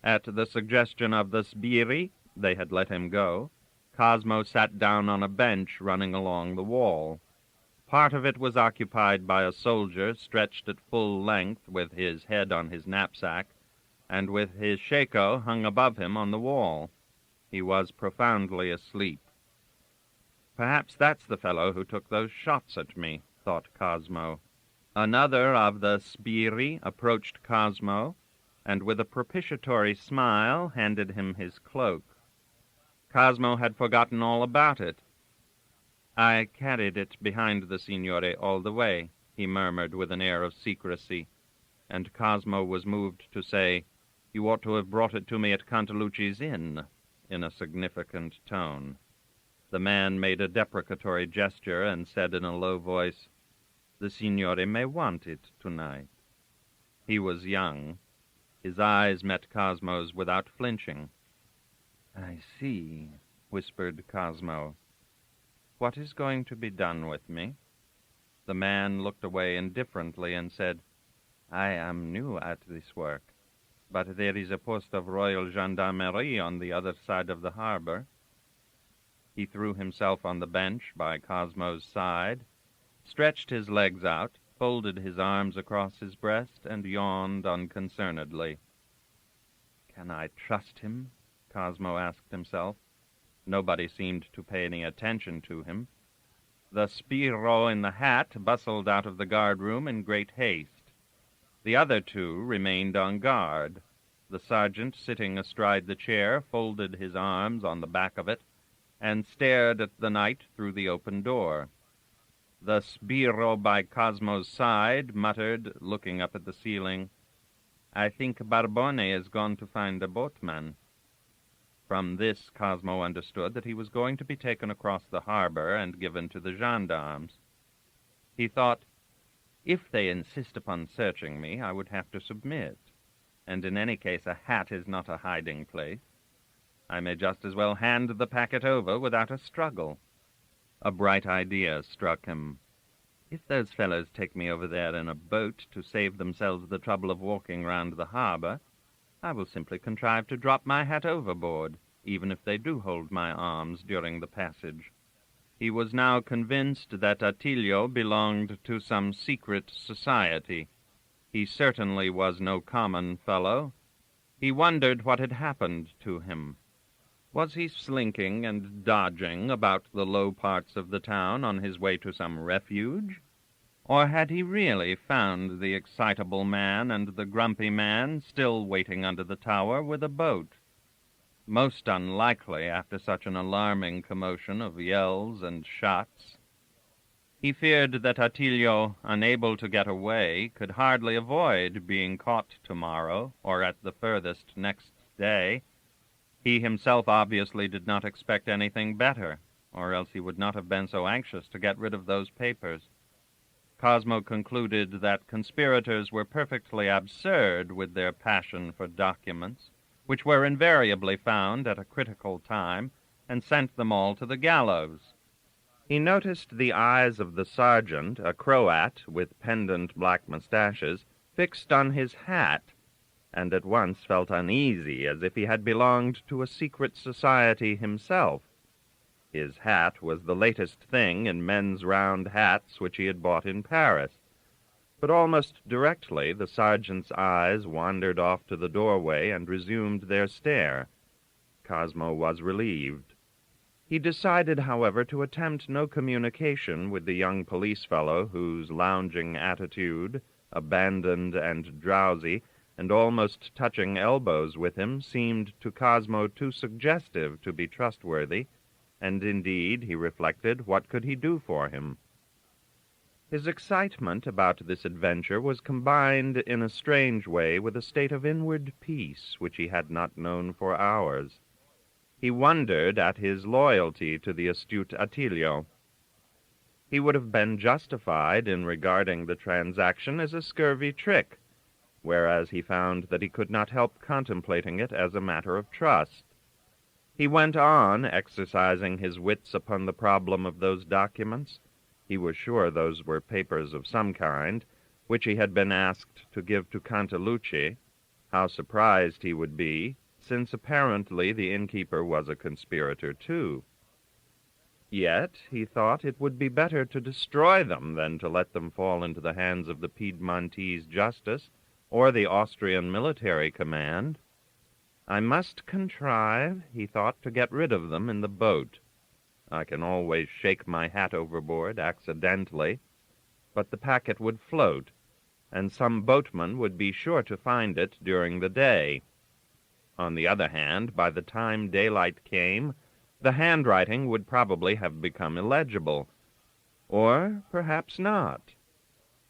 At the suggestion of the sbirri, they had let him go, Cosmo sat down on a bench running along the wall. Part of it was occupied by a soldier stretched at full length with his head on his knapsack, and with his shako hung above him on the wall. He was profoundly asleep. Perhaps that's the fellow who took those shots at me, thought Cosmo. Another of the sbirri approached Cosmo, and with a propitiatory smile handed him his cloak. Cosmo had forgotten all about it. "I carried it behind the signore all the way," he murmured with an air of secrecy, and Cosmo was moved to say, "You ought to have brought it to me at Cantalucci's inn," in a significant tone. The man made a deprecatory gesture and said in a low voice, "The signore may want it tonight." He was young. His eyes met Cosmo's without flinching. "I see," whispered Cosmo. "What is going to be done with me?" The man looked away indifferently and said, "I am new at this work, but there is a post of Royal Gendarmerie on the other side of the harbor." He threw himself on the bench by Cosmo's side, stretched his legs out, folded his arms across his breast, and yawned unconcernedly. "Can I trust him?" Cosmo asked himself. Nobody seemed to pay any attention to him. The sbirro in the hat bustled out of the guard-room in great haste. The other two remained on guard. The sergeant, sitting astride the chair, folded his arms on the back of it and stared at the night through the open door. The sbirro by Cosmo's side muttered, looking up at the ceiling, "I think Barbone is gone to find a boatman." From this, Cosmo understood that he was going to be taken across the harbor and given to the gendarmes. He thought, "If they insist upon searching me, I would have to submit, and in any case a hat is not a hiding place. I may just as well hand the packet over without a struggle." A bright idea struck him. "If those fellows take me over there in a boat to save themselves the trouble of walking round the harbor, I will simply contrive to drop my hat overboard, even if they do hold my arms during the passage." He was now convinced that Attilio belonged to some secret society. He certainly was no common fellow. He wondered what had happened to him. Was he slinking and dodging about the low parts of the town on his way to some refuge? Or had he really found the excitable man and the grumpy man still waiting under the tower with a boat? Most unlikely after such an alarming commotion of yells and shots. He feared that Attilio, unable to get away, could hardly avoid being caught tomorrow, or at the furthest next day. He himself obviously did not expect anything better, or else he would not have been so anxious to get rid of those papers. Cosmo concluded that conspirators were perfectly absurd with their passion for documents, which were invariably found at a critical time, and sent them all to the gallows. He noticed the eyes of the sergeant, a Croat with pendant black mustaches, fixed on his hat, and at once felt uneasy, as if he had belonged to a secret society himself. His hat was the latest thing in men's round hats which he had bought in Paris. But almost directly the sergeant's eyes wandered off to the doorway and resumed their stare. Cosmo was relieved. He decided, however, to attempt no communication with the young police fellow whose lounging attitude, abandoned and drowsy, and almost touching elbows with him, seemed to Cosmo too suggestive to be trustworthy, and indeed, he reflected, what could he do for him? His excitement about this adventure was combined in a strange way with a state of inward peace which he had not known for hours. He wondered at his loyalty to the astute Attilio. He would have been justified in regarding the transaction as a scurvy trick, whereas he found that he could not help contemplating it as a matter of trust. He went on, exercising his wits upon the problem of those documents. He was sure those were papers of some kind, which he had been asked to give to Cantalucci. How surprised he would be, since apparently the innkeeper was a conspirator too. Yet he thought it would be better to destroy them than to let them fall into the hands of the Piedmontese justice or the Austrian military command. I must contrive, he thought, to get rid of them in the boat. I can always shake my hat overboard accidentally, but the packet would float, and some boatman would be sure to find it during the day. On the other hand, by the time daylight came, the handwriting would probably have become illegible. Or perhaps not.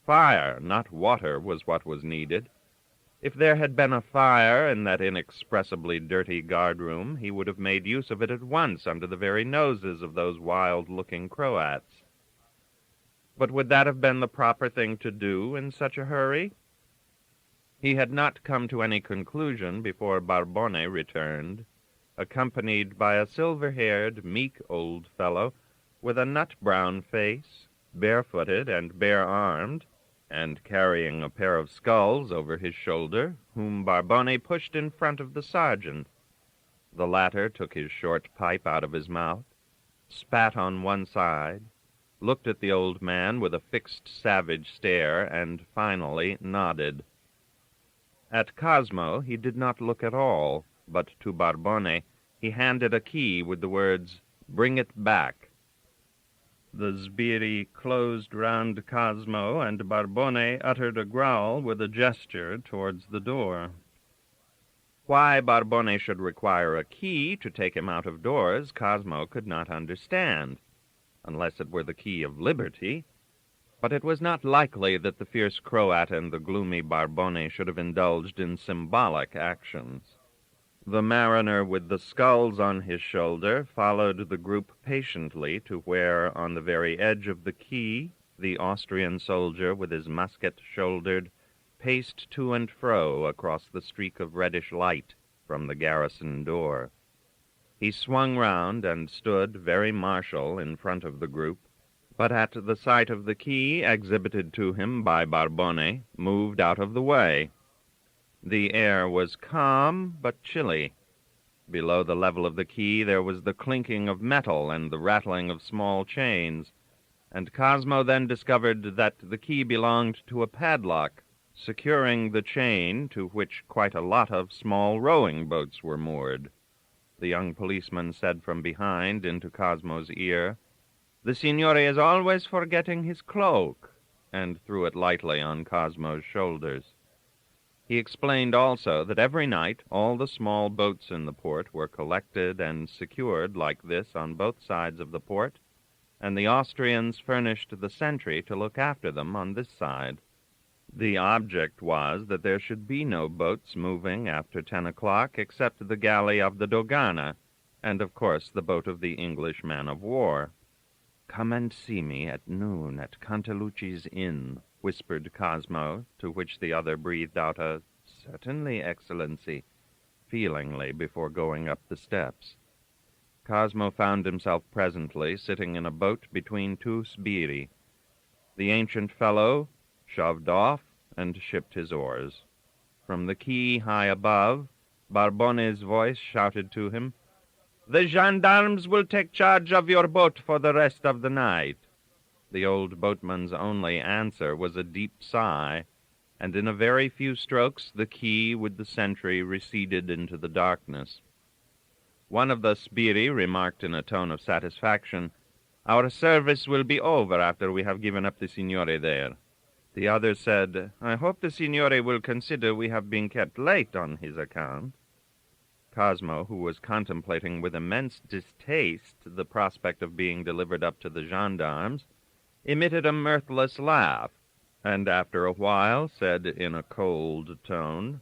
Fire, not water, was what was needed. If there had been a fire in that inexpressibly dirty guardroom, he would have made use of it at once under the very noses of those wild-looking Croats. But would that have been the proper thing to do in such a hurry? He had not come to any conclusion before Barbone returned, accompanied by a silver-haired, meek old fellow with a nut-brown face, barefooted and bare-armed, and carrying a pair of sculls over his shoulder, whom Barbone pushed in front of the sergeant. The latter took his short pipe out of his mouth, spat on one side, looked at the old man with a fixed, savage stare, and finally nodded. At Cosmo he did not look at all, but to Barbone he handed a key with the words, "Bring it back." The sbirri closed round Cosmo, and Barbone uttered a growl with a gesture towards the door. Why Barbone should require a key to take him out of doors, Cosmo could not understand, unless it were the key of liberty. But it was not likely that the fierce Croat and the gloomy Barbone should have indulged in symbolic actions. The mariner with the sculls on his shoulder followed the group patiently to where, on the very edge of the quay, the Austrian soldier with his musket shouldered paced to and fro across the streak of reddish light from the garrison door. He swung round and stood very martial in front of the group, but at the sight of the key exhibited to him by Barbone, moved out of the way. The air was calm but chilly. Below the level of the quay there was the clinking of metal and the rattling of small chains, and Cosmo then discovered that the key belonged to a padlock, securing the chain to which quite a lot of small rowing boats were moored. The young policeman said from behind into Cosmo's ear, "The signore is always forgetting his cloak," and threw it lightly on Cosmo's shoulders. He explained also that every night all the small boats in the port were collected and secured like this on both sides of the port, and the Austrians furnished the sentry to look after them on this side. The object was that there should be no boats moving after 10 o'clock except the galley of the Dogana, and of course the boat of the English man-of-war. "Come and see me at noon at Cantalucci's inn," whispered Cosmo, to which the other breathed out a "Certainly, Excellency," feelingly before going up the steps. Cosmo found himself presently sitting in a boat between two sbirri. The ancient fellow shoved off and shipped his oars. From the quay high above, Barbone's voice shouted to him, "The gendarmes will take charge of your boat for the rest of the night." The old boatman's only answer was a deep sigh, and in a very few strokes the quay with the sentry receded into the darkness. One of the sbirri remarked in a tone of satisfaction, "Our service will be over after we have given up the signore there." The other said, "I hope the signore will consider we have been kept late on his account." Cosmo, who was contemplating with immense distaste the prospect of being delivered up to the gendarmes, emitted a mirthless laugh, and after a while said in a cold tone,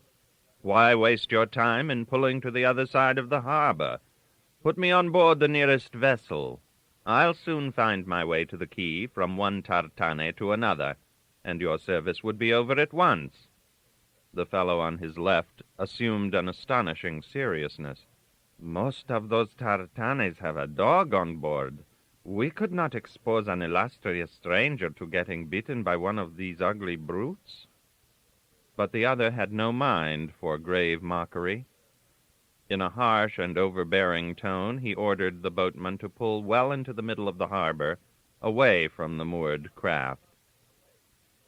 "Why waste your time in pulling to the other side of the harbor? Put me on board the nearest vessel. I'll soon find my way to the quay from one tartane to another, and your service would be over at once." The fellow on his left assumed an astonishing seriousness. "Most of those tartanes have a dog on board. We could not expose an illustrious stranger to getting bitten by one of these ugly brutes." but the other had no mind for grave mockery. In a harsh and overbearing tone, he ordered the boatman to pull well into the middle of the harbor, away from the moored craft.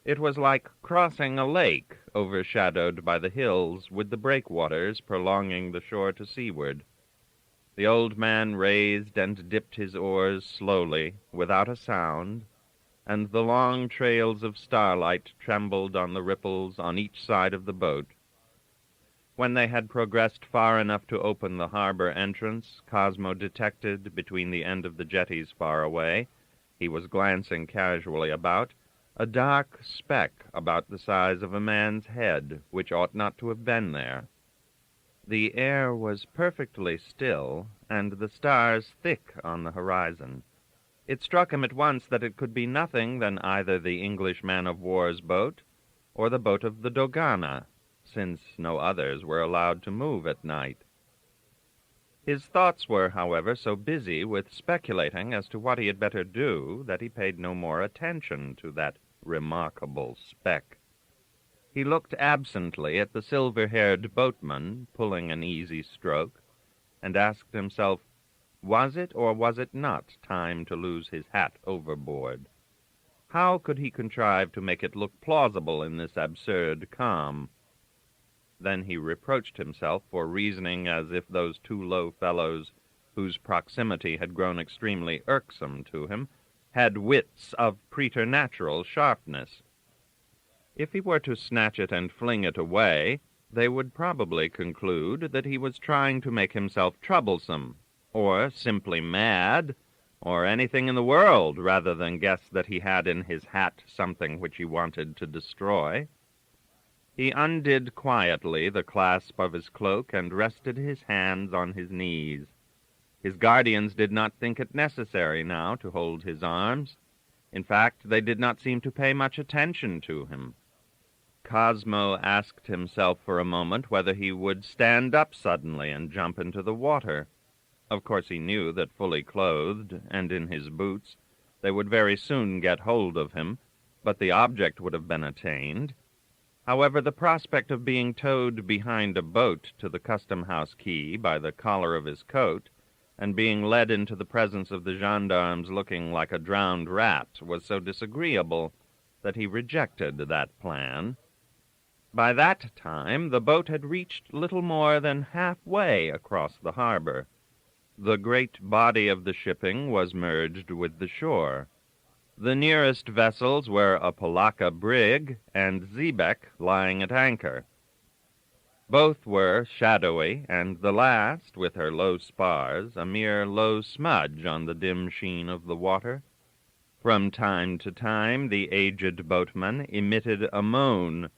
It was like crossing a lake overshadowed by the hills, with the breakwaters prolonging the shore to seaward. The old man raised and dipped his oars slowly, without a sound, and the long trails of starlight trembled on the ripples on each side of the boat. When they had progressed far enough to open the harbor entrance, Cosmo detected, between the end of the jetties far away, he was glancing casually about, a dark speck about the size of a man's head, which ought not to have been there. The air was perfectly still, and the stars thick on the horizon. It struck him at once that it could be nothing than either the English man-of-war's boat or the boat of the Dogana, since no others were allowed to move at night. His thoughts were, however, so busy with speculating as to what he had better do that he paid no more attention to that remarkable speck. He looked absently at the silver-haired boatman pulling an easy stroke, and asked himself, was it or was it not time to lose his hat overboard? How could he contrive to make it look plausible in this absurd calm? Then he reproached himself for reasoning as if those two low fellows, whose proximity had grown extremely irksome to him, had wits of preternatural sharpness. If he were to snatch it and fling it away, they would probably conclude that he was trying to make himself troublesome, or simply mad, or anything in the world, rather than guess that he had in his hat something which he wanted to destroy. He undid quietly the clasp of his cloak and rested his hands on his knees. His guardians did not think it necessary now to hold his arms. In fact, they did not seem to pay much attention to him. Cosmo asked himself for a moment whether he would stand up suddenly and jump into the water. Of course he knew that fully clothed, and in his boots, they would very soon get hold of him, but the object would have been attained. However, the prospect of being towed behind a boat to the custom-house quay by the collar of his coat, and being led into the presence of the gendarmes looking like a drowned rat, was so disagreeable that he rejected that plan. By that time, the boat had reached little more than halfway across the harbor. The great body of the shipping was merged with the shore. The nearest vessels were a Polacca brig and Xebec lying at anchor. Both were shadowy, and the last, with her low spars, a mere low smudge on the dim sheen of the water. From time to time, the aged boatman emitted a moan.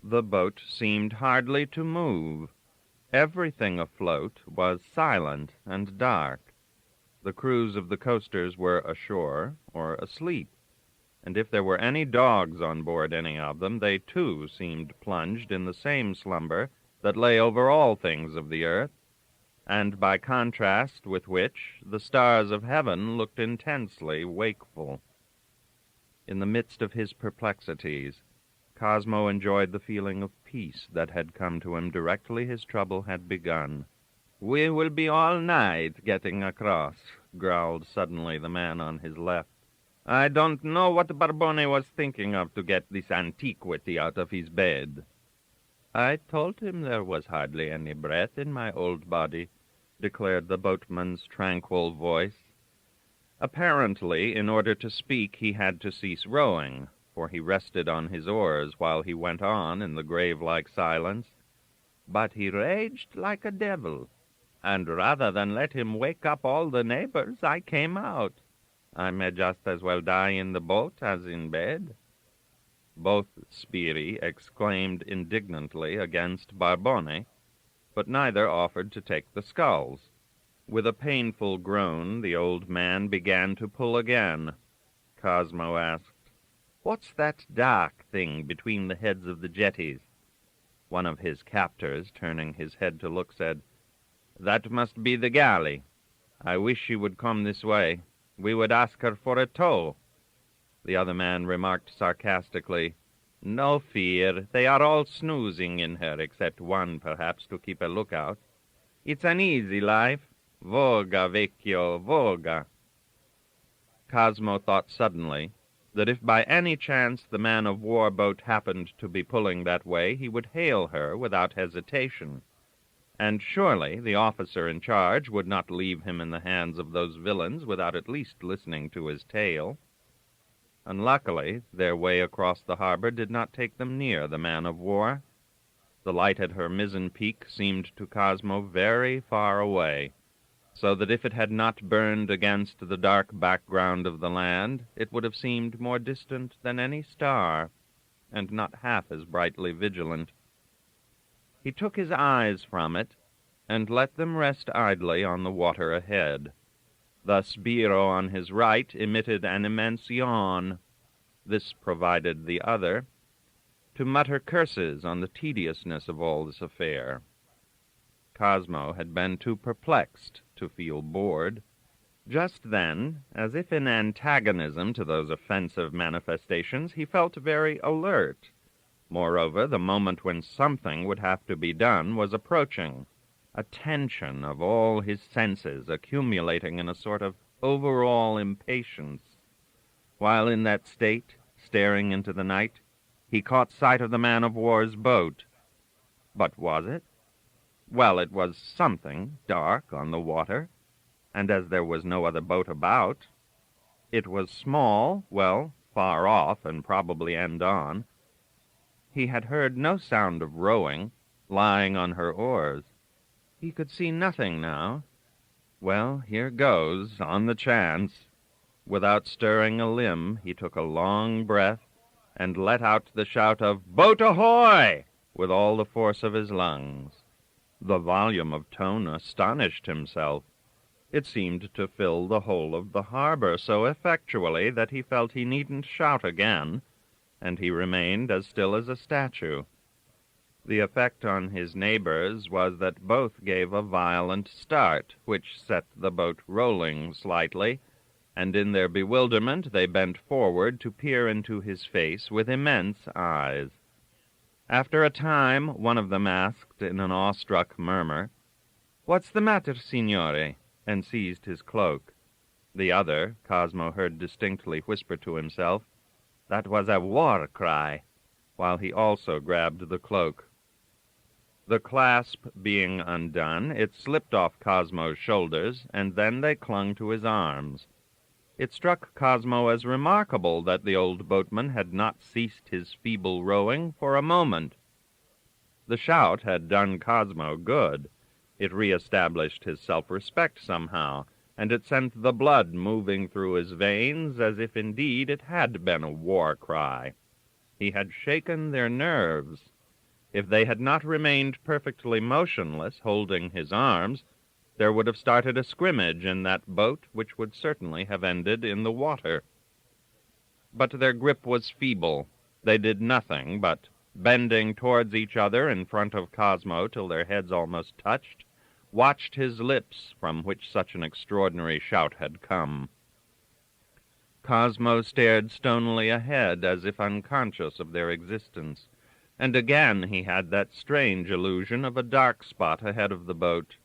The boat seemed hardly to move. Everything afloat was silent and dark. The crews of the coasters were ashore or asleep, and if there were any dogs on board any of them, they too seemed plunged in the same slumber that lay over all things of the earth, and by contrast with which the stars of heaven looked intensely wakeful. In the midst of his perplexities, Cosmo enjoyed the feeling of peace that had come to him directly his trouble had begun. "We will be all night getting across," growled suddenly the man on his left. "I don't know what Barbone was thinking of to get this antiquity out of his bed." "I told him there was hardly any breath in my old body," declared the boatman's tranquil voice. Apparently, in order to speak, he had to cease rowing, for he rested on his oars while he went on in the grave-like silence. "But he raged like a devil, and rather than let him wake up all the neighbors, I came out. I may just as well die in the boat as in bed." Both sbirri exclaimed indignantly against Barbone, but neither offered to take the sculls. With a painful groan, the old man began to pull again. Cosmo asked, "What's that dark thing between the heads of the jetties?" One of his captors, turning his head to look, said, "That must be the galley. I wish she would come this way. We would ask her for a tow." The other man remarked sarcastically, No fear. They are all snoozing in her, except one, perhaps, to keep a lookout. It's an easy life. Voga, vecchio, voga. Cosmo thought suddenly that if by any chance the man-of-war boat happened to be pulling that way, he would hail her without hesitation. And surely the officer in charge would not leave him in the hands of those villains without at least listening to his tale. Unluckily, their way across the harbor did not take them near the man-of-war. The light at her mizzen peak seemed to Cosmo very far away, so that if it had not burned against the dark background of the land, it would have seemed more distant than any star, and not half as brightly vigilant. He took his eyes from it, and let them rest idly on the water ahead. The sbirro on his right emitted an immense yawn. This provided the other to mutter curses on the tediousness of all this affair. Cosmo had been too perplexed to feel bored. Just then, as if in antagonism to those offensive manifestations, he felt very alert. Moreover, the moment when something would have to be done was approaching, a tension of all his senses accumulating in a sort of overall impatience. While in that state, staring into the night, he caught sight of the man-of-war's boat. But was it? Well, it was something dark on the water, and as there was no other boat about, it was small, well, far off, and probably end on. He had heard no sound of rowing, lying on her oars. He could see nothing now. Well, here goes, on the chance. Without stirring a limb, he took a long breath and let out the shout of, "Boat ahoy!" with all the force of his lungs. The volume of tone astonished himself. It seemed to fill the whole of the harbor so effectually that he felt he needn't shout again, and he remained as still as a statue. The effect on his neighbors was that both gave a violent start, which set the boat rolling slightly, and in their bewilderment they bent forward to peer into his face with immense eyes. After a time, one of them asked in an awestruck murmur, "What's the matter, signore?" and seized his cloak. The other, Cosmo heard distinctly whisper to himself, "That was a war cry," while he also grabbed the cloak. The clasp being undone, it slipped off Cosmo's shoulders, and then they clung to his arms. It struck Cosmo as remarkable that the old boatman had not ceased his feeble rowing for a moment. The shout had done Cosmo good. It re-established his self-respect somehow, and it sent the blood moving through his veins as if indeed it had been a war cry. He had shaken their nerves. If they had not remained perfectly motionless, holding his arms, there would have started a scrimmage in that boat which would certainly have ended in the water. But their grip was feeble. They did nothing but, bending towards each other in front of Cosmo till their heads almost touched, watched his lips from which such an extraordinary shout had come. Cosmo stared stonily ahead as if unconscious of their existence, and again he had that strange illusion of a dark spot ahead of the boat.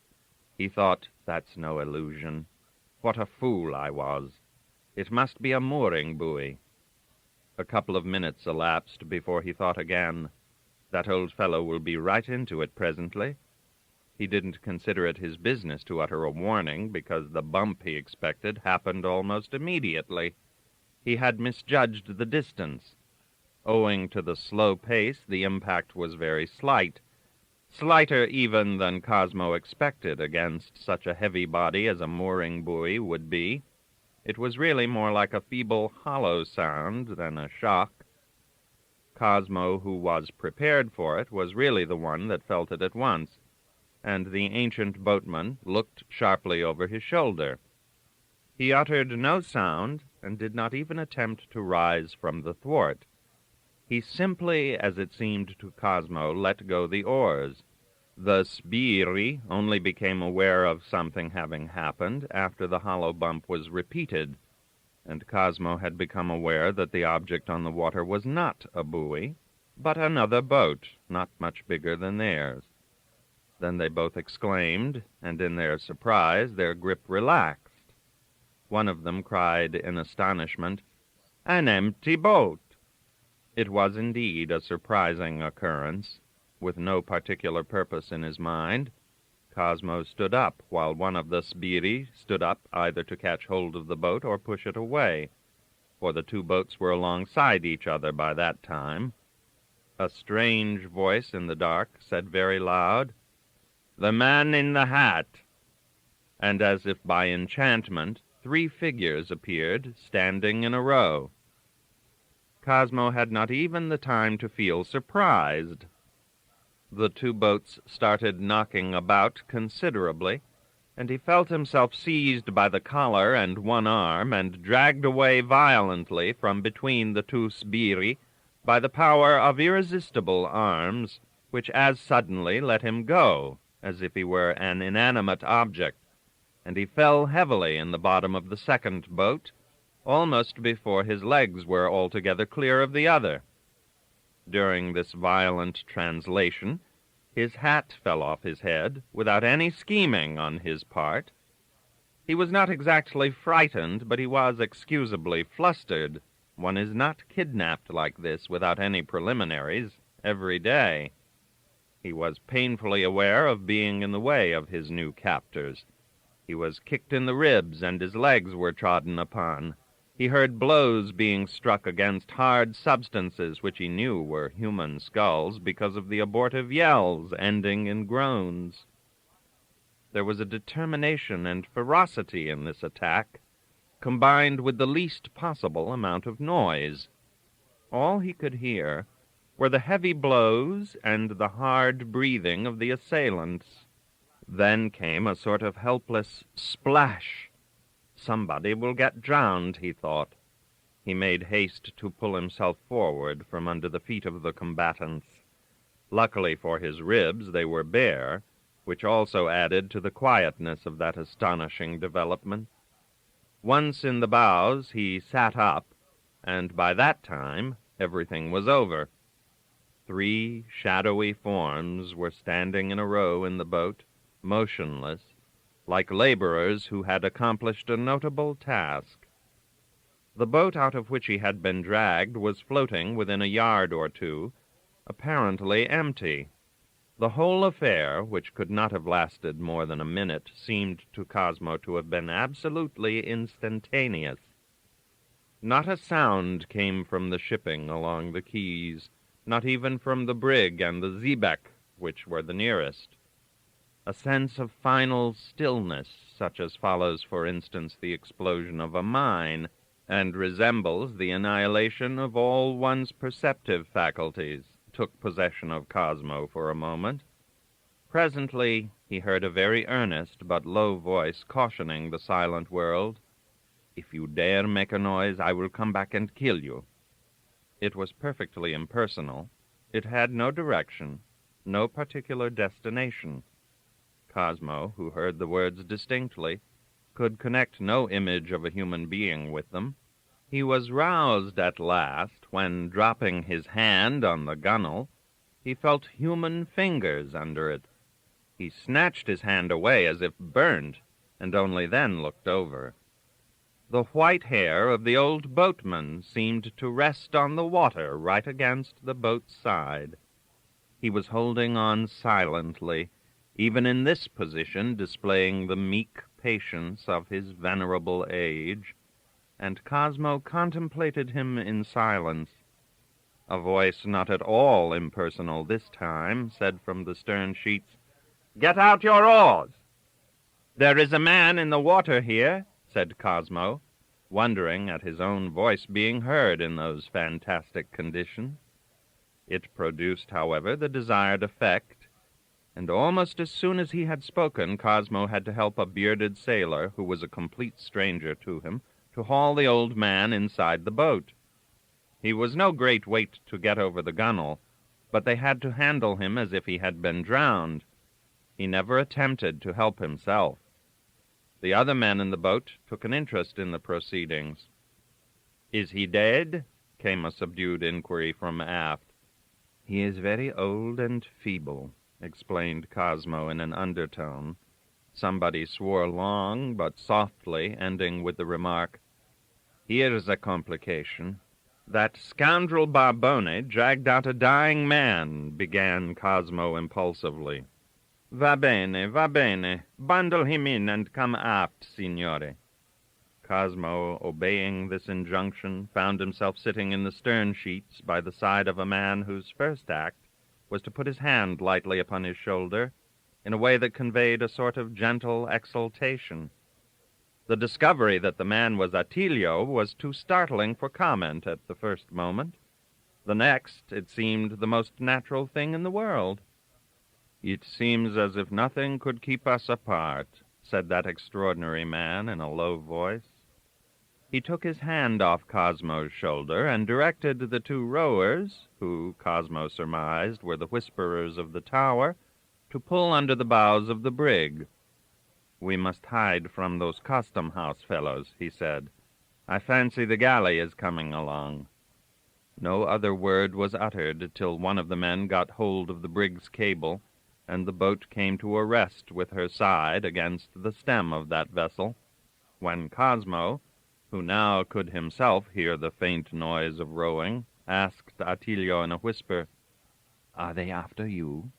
He thought, "That's no illusion. What a fool I was. It must be a mooring buoy." A couple of minutes elapsed before he thought again, "That old fellow will be right into it presently." He didn't consider it his business to utter a warning, because the bump he expected happened almost immediately. He had misjudged the distance. Owing to the slow pace, the impact was very slight, slighter even than Cosmo expected against such a heavy body as a mooring buoy would be. It was really more like a feeble, hollow sound than a shock. Cosmo, who was prepared for it, was really the one that felt it at once, and the ancient boatman looked sharply over his shoulder. He uttered no sound, and did not even attempt to rise from the thwart. He simply, as it seemed to Cosmo, let go the oars. The sbirri only became aware of something having happened after the hollow bump was repeated, and Cosmo had become aware that the object on the water was not a buoy, but another boat, not much bigger than theirs. Then they both exclaimed, and in their surprise their grip relaxed. One of them cried in astonishment, "An empty boat!" It was indeed a surprising occurrence. With no particular purpose in his mind, Cosmo stood up, while one of the sbirri stood up either to catch hold of the boat or push it away, for the two boats were alongside each other by that time. A strange voice in the dark said very loud, "The man in the hat!" And as if by enchantment, 3 figures appeared, standing in a row. Cosmo had not even the time to feel surprised. The 2 boats started knocking about considerably, and he felt himself seized by the collar and one arm and dragged away violently from between the 2 sbirri by the power of irresistible arms, which as suddenly let him go, as if he were an inanimate object, and he fell heavily in the bottom of the second boat, almost before his legs were altogether clear of the other. During this violent translation, his hat fell off his head without any scheming on his part. He was not exactly frightened, but he was excusably flustered. One is not kidnapped like this without any preliminaries every day. He was painfully aware of being in the way of his new captors. He was kicked in the ribs, and his legs were trodden upon. He heard blows being struck against hard substances which he knew were human skulls because of the abortive yells ending in groans. There was a determination and ferocity in this attack, combined with the least possible amount of noise. All he could hear were the heavy blows and the hard breathing of the assailants. Then came a sort of helpless splash. Somebody will get drowned, he thought. He made haste to pull himself forward from under the feet of the combatants. Luckily for his ribs, they were bare, which also added to the quietness of that astonishing development. Once in the bows, he sat up, and by that time everything was over. 3 shadowy forms were standing in a row in the boat, motionless, like laborers who had accomplished a notable task. The boat out of which he had been dragged was floating within a yard or 2, apparently empty. The whole affair, which could not have lasted more than a minute, seemed to Cosmo to have been absolutely instantaneous. Not a sound came from the shipping along the quays, not even from the brig and the xebec, which were the nearest. A sense of final stillness, such as follows, for instance, the explosion of a mine, and resembles the annihilation of all one's perceptive faculties, took possession of Cosmo for a moment. Presently he heard a very earnest but low voice cautioning the silent world, "If you dare make a noise, I will come back and kill you." It was perfectly impersonal. It had no direction, no particular destination. Cosmo, who heard the words distinctly, could connect no image of a human being with them. He was roused at last when, dropping his hand on the gunwale, he felt human fingers under it. He snatched his hand away as if burnt, and only then looked over. The white hair of the old boatman seemed to rest on the water right against the boat's side. He was holding on silently, even in this position displaying the meek patience of his venerable age, and Cosmo contemplated him in silence. A voice not at all impersonal this time said from the stern sheets, "Get out your oars!" "There is a man in the water here," said Cosmo, wondering at his own voice being heard in those fantastic conditions. It produced, however, the desired effect, and almost as soon as he had spoken, Cosmo had to help a bearded sailor, who was a complete stranger to him, to haul the old man inside the boat. He was no great weight to get over the gunwale, but they had to handle him as if he had been drowned. He never attempted to help himself. The other men in the boat took an interest in the proceedings. "Is he dead?" came a subdued inquiry from aft. "He is very old and feeble," explained Cosmo in an undertone. Somebody swore long but softly, ending with the remark, "Here's a complication." "That scoundrel Barbone dragged out a dying man," began Cosmo impulsively. Va bene. Bundle him in and come aft, signore." Cosmo, obeying this injunction, found himself sitting in the stern sheets by the side of a man whose first act was to put his hand lightly upon his shoulder in a way that conveyed a sort of gentle exultation. The discovery that the man was Attilio was too startling for comment at the first moment. The next, it seemed the most natural thing in the world. "It seems as if nothing could keep us apart," said that extraordinary man in a low voice. He took his hand off Cosmo's shoulder and directed the two rowers, who Cosmo surmised were the whisperers of the tower, to pull under the bows of the brig. "We must hide from those custom-house fellows," he said. "I fancy the galley is coming along." No other word was uttered till one of the men got hold of the brig's cable, and the boat came to a rest with her side against the stem of that vessel, when Cosmo, who now could himself hear the faint noise of rowing, asked Attilio in a whisper, "Are they after you?"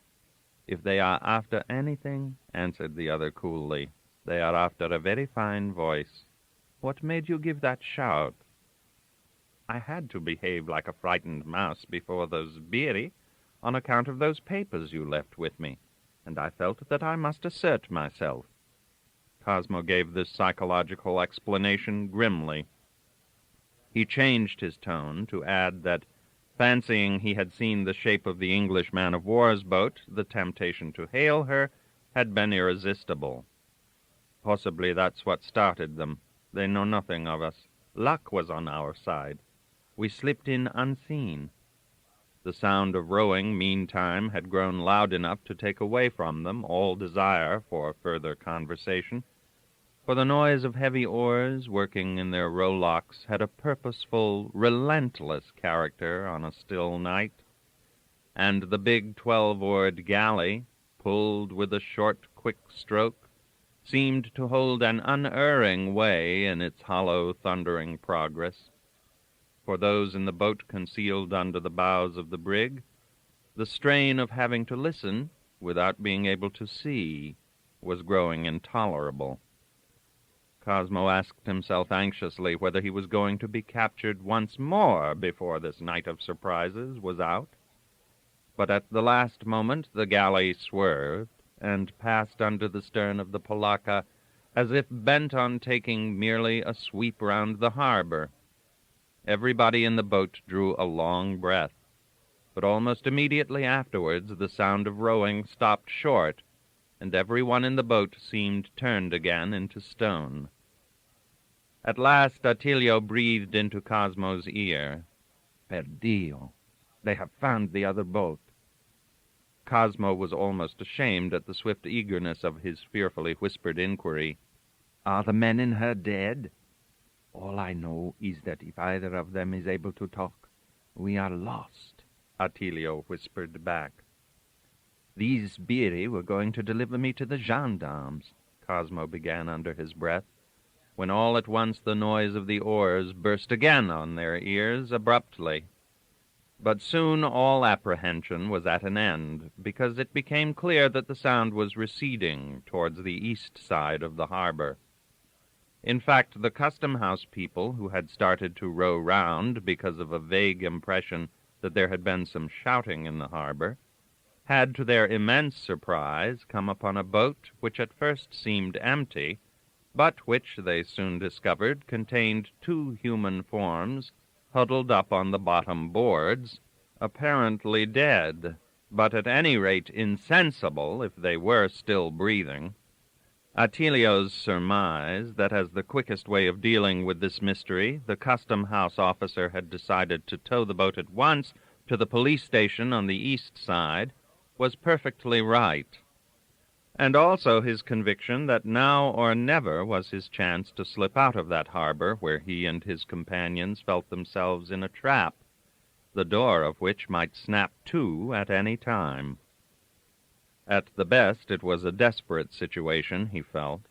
"If they are after anything," answered the other coolly, "they are after a very fine voice. What made you give that shout?" "I had to behave like a frightened mouse before those sbirri on account of those papers you left with me, and I felt that I must assert myself." Cosmo gave this psychological explanation grimly. He changed his tone to add that, fancying he had seen the shape of the English man-of-war's boat, the temptation to hail her had been irresistible. "Possibly that's what started them. They know nothing of us. Luck was on our side. We slipped in unseen." The sound of rowing, meantime, had grown loud enough to take away from them all desire for further conversation, for the noise of heavy oars working in their rowlocks had a purposeful, relentless character on a still night, and the big 12-oared galley, pulled with a short, quick stroke, seemed to hold an unerring way in its hollow, thundering progress. For those in the boat concealed under the bows of the brig, the strain of having to listen without being able to see was growing intolerable. Cosmo asked himself anxiously whether he was going to be captured once more before this night of surprises was out. But at the last moment the galley swerved and passed under the stern of the polacca as if bent on taking merely a sweep round the harbor. Everybody in the boat drew a long breath, but almost immediately afterwards the sound of rowing stopped short, and everyone in the boat seemed turned again into stone. At last Attilio breathed into Cosmo's ear, "Per Dio, they have found the other boat." Cosmo was almost ashamed at the swift eagerness of his fearfully whispered inquiry. "Are the men in her dead?" "All I know is that if either of them is able to talk, we are lost," Attilio whispered back. "These sbirri were going to deliver me to the gendarmes," Cosmo began under his breath, when all at once the noise of the oars burst again on their ears abruptly. But soon all apprehension was at an end, because it became clear that the sound was receding towards the east side of the harbor. In fact, the custom-house people, who had started to row round because of a vague impression that there had been some shouting in the harbor, had, to their immense surprise, come upon a boat which at first seemed empty, but which, they soon discovered, contained two human forms huddled up on the bottom boards, apparently dead, but at any rate insensible if they were still breathing. Attilio's surmise that as the quickest way of dealing with this mystery, the custom-house officer had decided to tow the boat at once to the police station on the east side was perfectly right, and also his conviction that now or never was his chance to slip out of that harbor where he and his companions felt themselves in a trap. the door of which might snap to at any time. At the best, it was a desperate situation, he felt.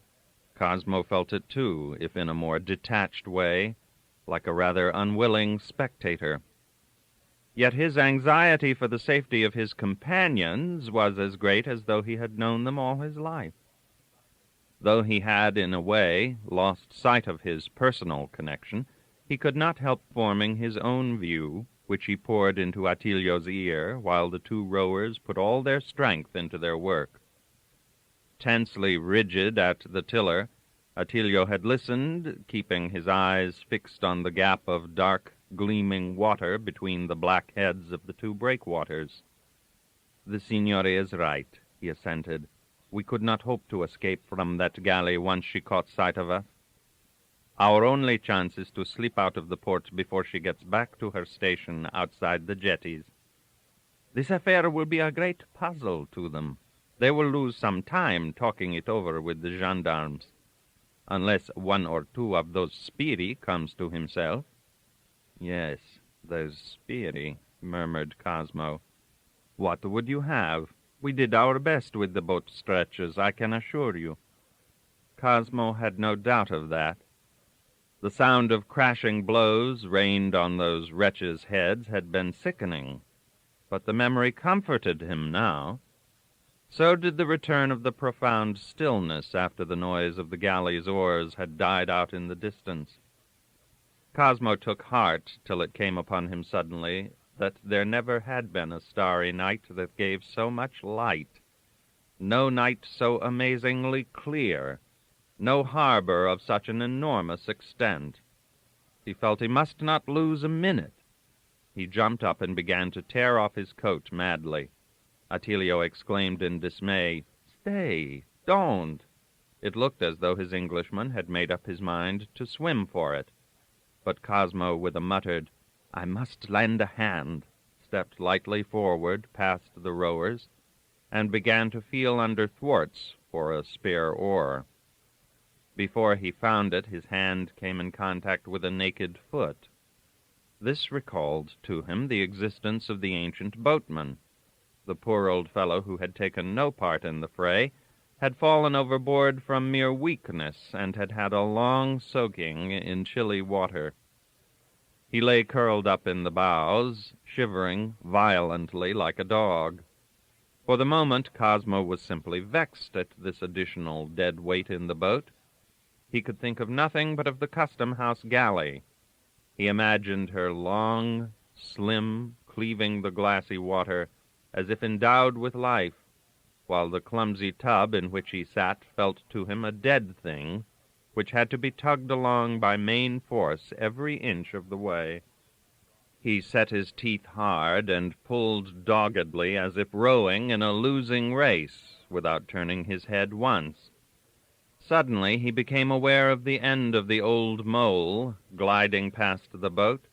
Cosmo felt it too, if in a more detached way, like a rather unwilling spectator. Yet his anxiety for the safety of his companions was as great as though he had known them all his life. Though he had, in a way, lost sight of his personal connection, he could not help forming his own view, which he poured into Attilio's ear while the two rowers put all their strength into their work. Tensely rigid at the tiller, Attilio had listened, keeping his eyes fixed on the gap of dark, gleaming water between the black heads of the two breakwaters. "The signore is right," he assented. "We could not hope to escape from that galley once she caught sight of us. Our only chance is to slip out of the port before she gets back to her station outside the jetties. This affair will be a great puzzle to them. They will lose some time talking it over with the gendarmes, unless one or two of those sbirri comes to himself." "Yes, those sbirri," murmured Cosmo. "What would you have? We did our best with the boat stretchers, I can assure you." Cosmo had no doubt of that. The sound of crashing blows rained on those wretches' heads had been sickening, but the memory comforted him now. So did the return of the profound stillness after the noise of the galley's oars had died out in the distance. Cosmo took heart till it came upon him suddenly that there never had been a starry night that gave so much light, no night so amazingly clear, no harbor of such an enormous extent. He felt he must not lose a minute. He jumped up and began to tear off his coat madly. Attilio exclaimed in dismay, "Stay, don't!" It looked as though his Englishman had made up his mind to swim for it. But Cosmo, with a muttered, "I must lend a hand," stepped lightly forward past the rowers and began to feel under thwarts for a spare oar. Before he found it, his hand came in contact with a naked foot. This recalled to him the existence of the ancient boatman. The poor old fellow, who had taken no part in the fray, had fallen overboard from mere weakness and had had a long soaking in chilly water. He lay curled up in the bows, shivering violently like a dog. For the moment, Cosmo was simply vexed at this additional dead weight in the boat. He could think of nothing but of the custom-house galley. He imagined her long, slim, cleaving the glassy water, as if endowed with life, while the clumsy tub in which he sat felt to him a dead thing, which had to be tugged along by main force every inch of the way. He set his teeth hard and pulled doggedly as if rowing in a losing race, without turning his head once. Suddenly he became aware of the end of the old mole gliding past the boat,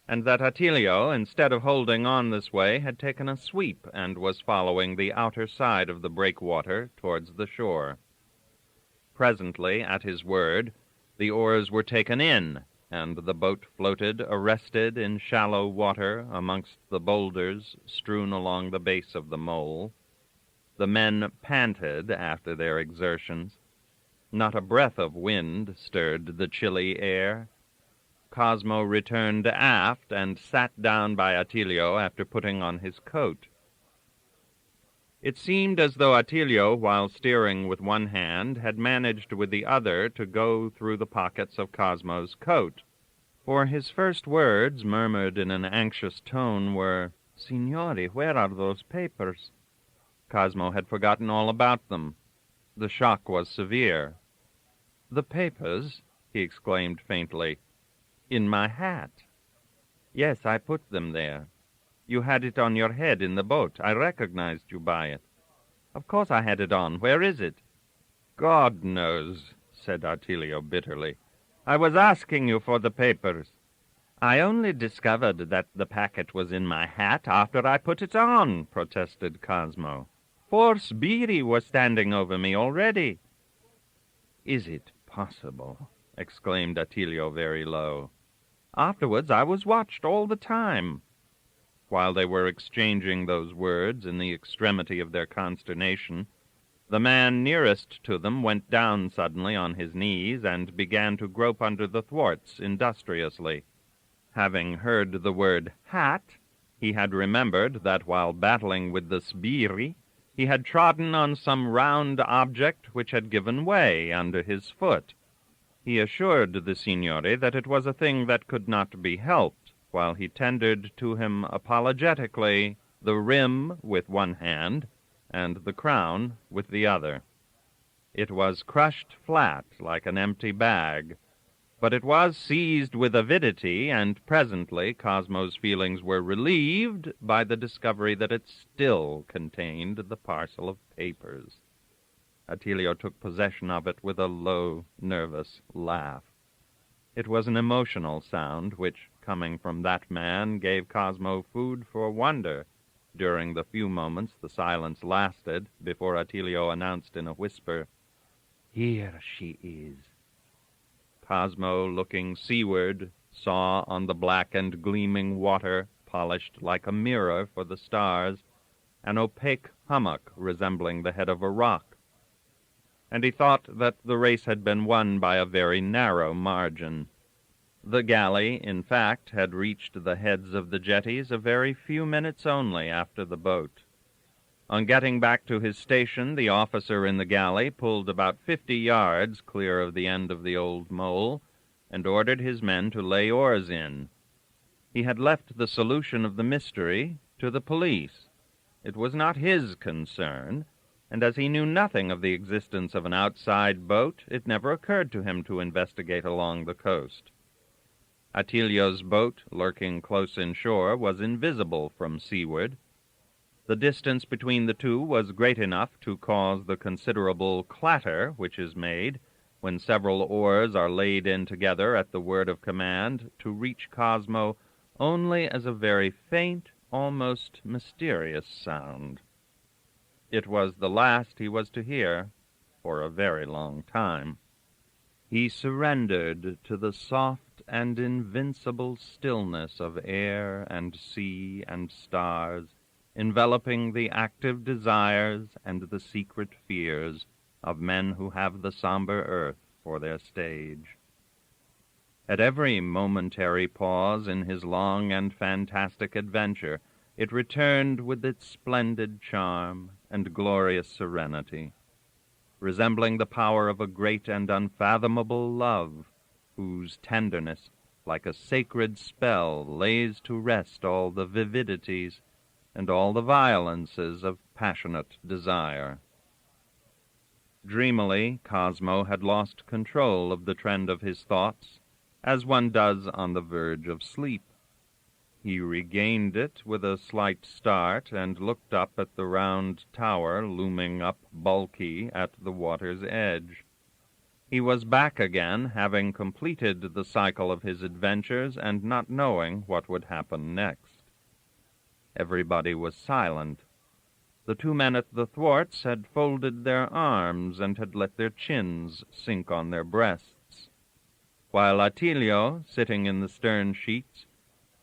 and that Attilio, instead of holding on this way, had taken a sweep and was following the outer side of the breakwater towards the shore. Presently, at his word, the oars were taken in, and the boat floated arrested in shallow water amongst the boulders strewn along the base of the mole. The men panted after their exertions. Not a breath of wind stirred the chilly air. Cosmo returned aft and sat down by Attilio after putting on his coat. It seemed as though Attilio, while steering with one hand, had managed with the other to go through the pockets of Cosmo's coat, for his first words, murmured in an anxious tone, were, "Signore, where are those papers?" Cosmo had forgotten all about them. The shock was severe. "The papers?" he exclaimed faintly. "In my hat." "Yes, I put them there. You had it on your head in the boat. I recognized you by it." "Of course I had it on. Where is it?" "God knows," said Attilio bitterly. "I was asking you for the papers." "I only discovered that the packet was in my hat after I put it on," protested Cosmo. "4 sbirri were standing over me already." "Is it possible?" exclaimed Attilio very low. "Afterwards I was watched all the time." while they were exchanging those words in the extremity of their consternation, the man nearest to them went down suddenly on his knees and began to grope under the thwarts industriously. Having heard the word hat, he had remembered that while battling with the sbirri, he had trodden on some round object which had given way under his foot. He assured the signore that it was a thing that could not be helped, while he tendered to him apologetically the rim with one hand and the crown with the other. It was crushed flat like an empty bag, but it was seized with avidity, and presently Cosmo's feelings were relieved by the discovery that it still contained the parcel of papers. Attilio took possession of it with a low, nervous laugh. It was an emotional sound which, coming from that man, gave Cosmo food for wonder during the few moments the silence lasted before Attilio announced in a whisper, "Here she is." Cosmo, looking seaward, saw on the black and gleaming water, polished like a mirror for the stars, an opaque hummock resembling the head of a rock, and he thought that the race had been won by a very narrow margin. The galley, in fact, had reached the heads of the jetties a very few minutes only after the boat. On getting back to his station, the officer in the galley pulled about 50 yards clear of the end of the old mole and ordered his men to lay oars in. He had left the solution of the mystery to the police. It was not his concern, and as he knew nothing of the existence of an outside boat, it never occurred to him to investigate along the coast. Attilio's boat, lurking close inshore, was invisible from seaward. The distance between the two was great enough to cause the considerable clatter which is made when several oars are laid in together at the word of command to reach Cosmo only as a very faint, almost mysterious sound. It was the last he was to hear for a very long time. He surrendered to the soft and invincible stillness of air and sea and stars, enveloping the active desires and the secret fears of men who have the somber earth for their stage. At every momentary pause in his long and fantastic adventure, it returned with its splendid charm and glorious serenity, resembling the power of a great and unfathomable love, whose tenderness, like a sacred spell, lays to rest all the vividities and all the violences of passionate desire. Dreamily, Cosmo had lost control of the trend of his thoughts, as one does on the verge of sleep. He regained it with a slight start and looked up at the round tower looming up bulky at the water's edge. He was back again, having completed the cycle of his adventures and not knowing what would happen next. Everybody was silent. The two men at the thwarts had folded their arms and had let their chins sink on their breasts, while Attilio, sitting in the stern sheets,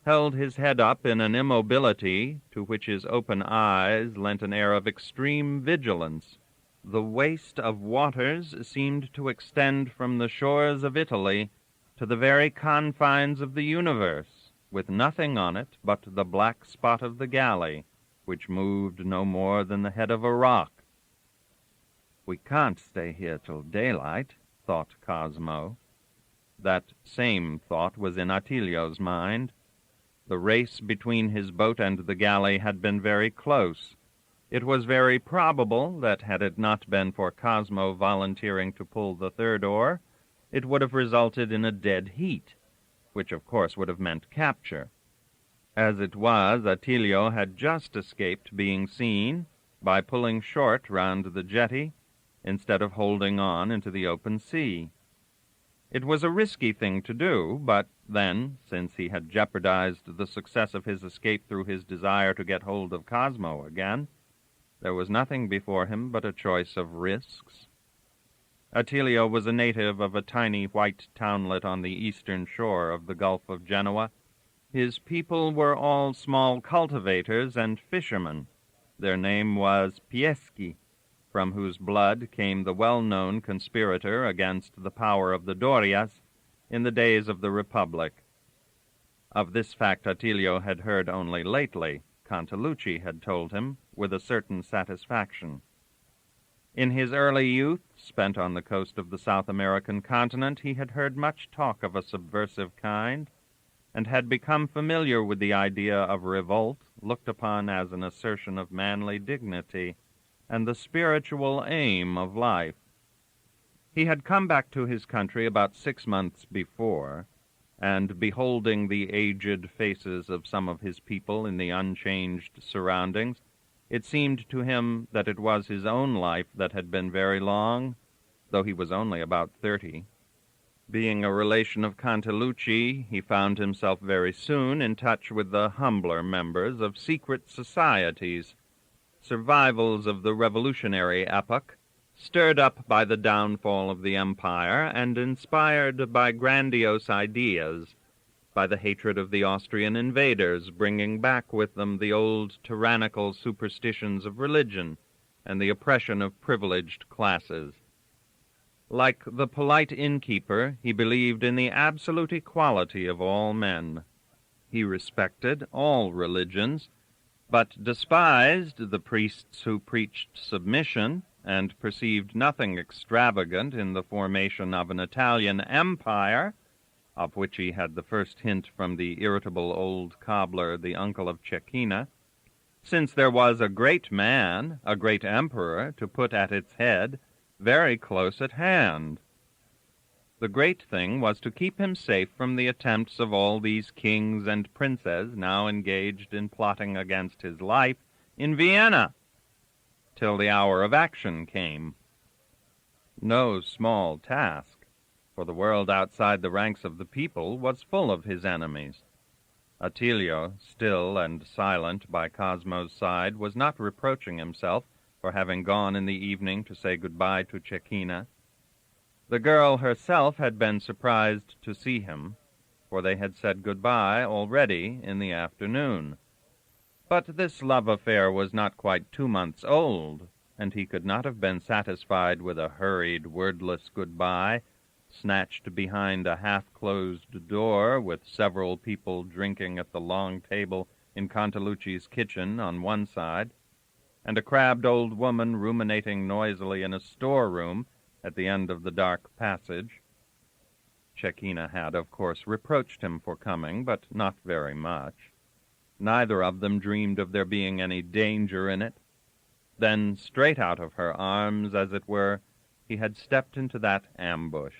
held his head up in an immobility to which his open eyes lent an air of extreme vigilance. The waste of waters seemed to extend from the shores of Italy to the very confines of the universe, with nothing on it but the black spot of the galley, which moved no more than the head of a rock. "We can't stay here till daylight," thought Cosmo. That same thought was in Attilio's mind. The race between his boat and the galley had been very close. It was very probable that had it not been for Cosmo volunteering to pull the third oar, it would have resulted in a dead heat, which of course would have meant capture. As it was, Attilio had just escaped being seen by pulling short round the jetty instead of holding on into the open sea. It was a risky thing to do, but then, since he had jeopardized the success of his escape through his desire to get hold of Cosmo again, there was nothing before him but a choice of risks. Attilio was a native of a tiny white townlet on the eastern shore of the Gulf of Genoa, His people were all small cultivators and fishermen. Their name was Pieski, from whose blood came the well-known conspirator against the power of the Dorias in the days of the Republic. Of this fact Attilio had heard only lately. Cantalucci had told him with a certain satisfaction. In his early youth, spent on the coast of the South American continent, he had heard much talk of a subversive kind, and had become familiar with the idea of revolt, looked upon as an assertion of manly dignity and the spiritual aim of life. He had come back to his country about 6 months before, and beholding the aged faces of some of his people in the unchanged surroundings, it seemed to him that it was his own life that had been very long, though he was only about 30. Being a relation of Cantalucci, he found himself very soon in touch with the humbler members of secret societies, survivals of the revolutionary epoch, stirred up by the downfall of the empire and inspired by grandiose ideas, by the hatred of the Austrian invaders, bringing back with them the old tyrannical superstitions of religion and the oppression of privileged classes. Like the polite innkeeper, he believed in the absolute equality of all men. He respected all religions, but despised the priests who preached submission, and perceived nothing extravagant in the formation of an Italian empire, of which he had the first hint from the irritable old cobbler, the uncle of Cecchina, since there was a great man, a great emperor, to put at its head, very close at hand. The great thing was to keep him safe from the attempts of all these kings and princes now engaged in plotting against his life in Vienna, till the hour of action came. No small task, for the world outside the ranks of the people was full of his enemies. Attilio, still and silent by Cosmo's side, was not reproaching himself for having gone in the evening to say goodbye to Cecchina. The girl herself had been surprised to see him, for they had said goodbye already in the afternoon. But this love affair was not quite 2 months old, and he could not have been satisfied with a hurried, wordless goodbye, snatched behind a half-closed door, with several people drinking at the long table in Cantalucci's kitchen on one side, and a crabbed old woman ruminating noisily in a storeroom at the end of the dark passage. Cecchina had, of course, reproached him for coming, but not very much. Neither of them dreamed of there being any danger in it. Then, straight out of her arms, as it were, he had stepped into that ambush.